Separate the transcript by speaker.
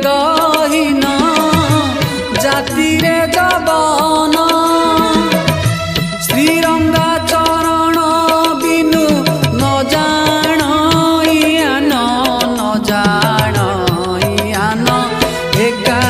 Speaker 1: विदहीन जाति रे जबन श्रीरंगा चरण बिनु न जान इयान न जान इयान एका